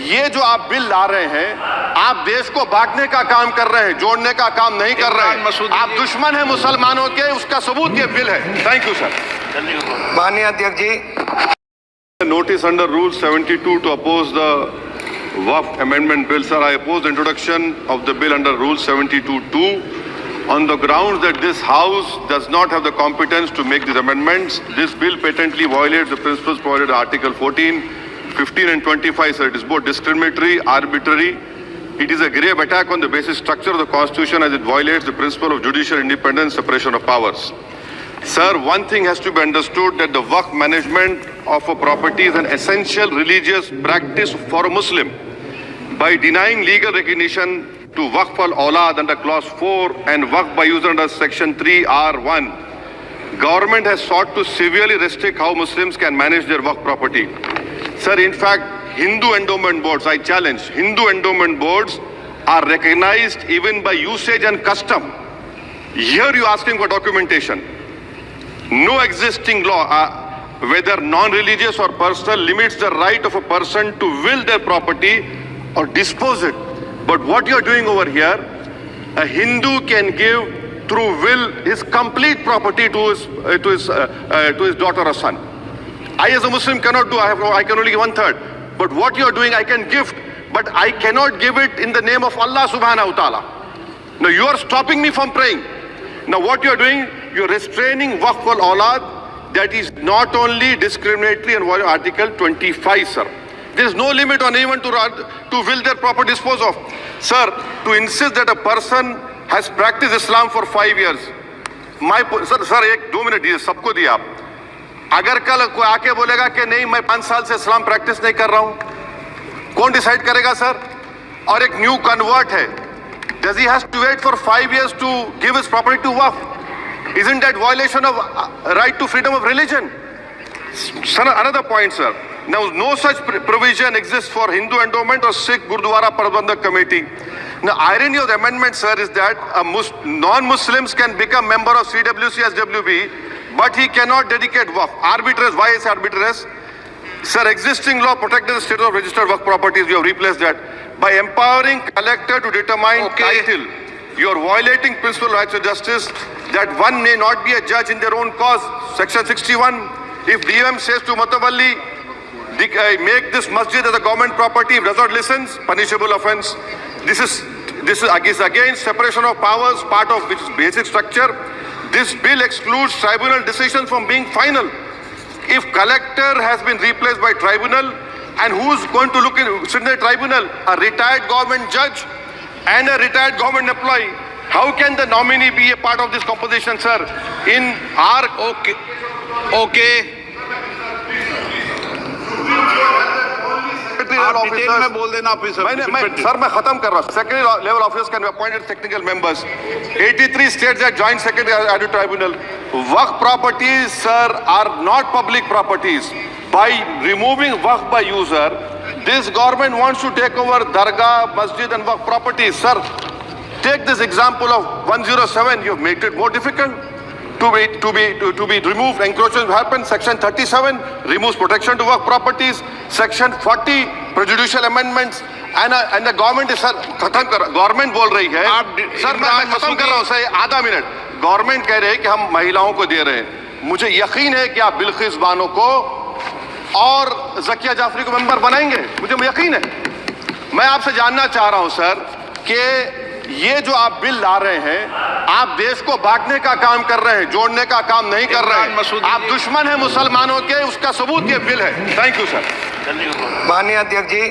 ये जो आप बिल ला रहे हैं, आप देश को बांटने का काम कर रहे हैं, जोड़ने का काम नहीं कर रहे हैं। आप दुश्मन हैं मुसलमानों के, उसका सबूत ये बिल है। Thank you sir. माननीय अध्यक्ष जी, Notice under Rule 72 to oppose the Waqf Amendment Bill. Sir, I oppose the introduction of the bill under Rule 72(2) on the grounds that this House does not have the competence to make these amendments. This bill patently violates the principles provided in Article 14, 15 and 25. Sir, it is both discriminatory, arbitrary. It is a grave attack on the basic structure of the Constitution as it violates the principle of judicial independence, separation of powers. Sir, one thing has to be understood, that the Waqf management of a property is an essential religious practice for a Muslim. By denying legal recognition to Waqf al-Awlad under Clause 4 and Waqf by user under Section 3(r)(1), government has sought to severely restrict how Muslims can manage their Waqf property. Sir, in fact, Hindu endowment boards, I challenge, Hindu endowment boards are recognized even by usage and custom. Here you are asking for documentation. No existing law, whether non-religious or personal, limits the right of a person to will their property or dispose it. But what you are doing over here, a Hindu can give through will his complete property to his daughter or son. I as a Muslim cannot do, I can only give 1/3. But what you are doing, I can gift, but I cannot give it in the name of Allah subhanahu wa ta'ala. Now you are stopping me from praying. Now what you are doing, you are restraining Waqf al-Awlad. That is not only discriminatory and violating Article 25, sir. There is no limit on anyone to will their property dispose of. Sir, to insist that a person has practiced Islam for 5 years. Sir, एक 2 minute दिए, सबको दिया आप. अगर कल कोई आके बोलेगा कि नहीं मैं 5 साल से इस्लाम प्रैक्टिस नहीं कर रहा हूं, कौन डिसाइड करेगा सर? और एक न्यू कन्वर्ट है, does he has to wait for 5 years to give his property to Waqf? Isn't that violation of right to freedom of religion? Sir, another point, sir. Now, no such provision exists for Hindu endowment or Sikh Gurdwara Prabandhak Committee. Now, irony of the amendment, sir, is that non-Muslims can become member of CWC as WB, but he cannot dedicate Waqf. Arbitrage, why is arbitrage? Sir, existing law protects the status of registered Waqf properties. We have replaced that. By empowering collector to determine title, you are violating principle of rights of justice, that one may not be a judge in their own cause. Section 61, if DM says to Mutawalli, make this masjid as a government property, if does not listen, punishable offense. This is against separation of powers, part of which is basic structure. This bill excludes tribunal decisions from being final. If collector has been replaced by tribunal, and who's going to sit in the tribunal? A retired government judge and a retired government employee. How can the nominee be a part of this composition, sir? In our okay. आप detail में बोल देना officer. Sir मैं खत्म कर रहा हूँ। Secretary level officers can be appointed technical members. 83 states that joint secretary added tribunal. Waqf properties, sir, are not public properties. By removing Waqf by user, this government wants to take over Dargah, Masjid and Waqf properties. Sir, take this example of 107. You've made it more difficult to be removed. Encroachment happen. Section 37 removes protection to Waqf properties. Section 40 prejudicial amendments. And the government is, sir, खत्म कर, government बोल रही है. Sir मैं खत्म कर रहा हूँ सर, आधा मिनट. गवर्नमेंट कह रहे हैं कि हम महिलाओं को दे रहे हैं. मुझे यकीन है कि आप बिल्किस बानो को और ज़किया जाफरी को मेंबर बनाएंगे, मुझे यकीन है. मैं आपसे जानना चाह रहा हूं सर कि ये जो आप बिल ला रहे हैं, आप देश को बांटने का काम कर रहे हैं, जोड़ने का काम नहीं कर रहे हैं. आप दुश्मन हैं मुसलमानों के, उसका सबूत ये बिल है. Thank you sir. माननीय अध्यक्ष जी.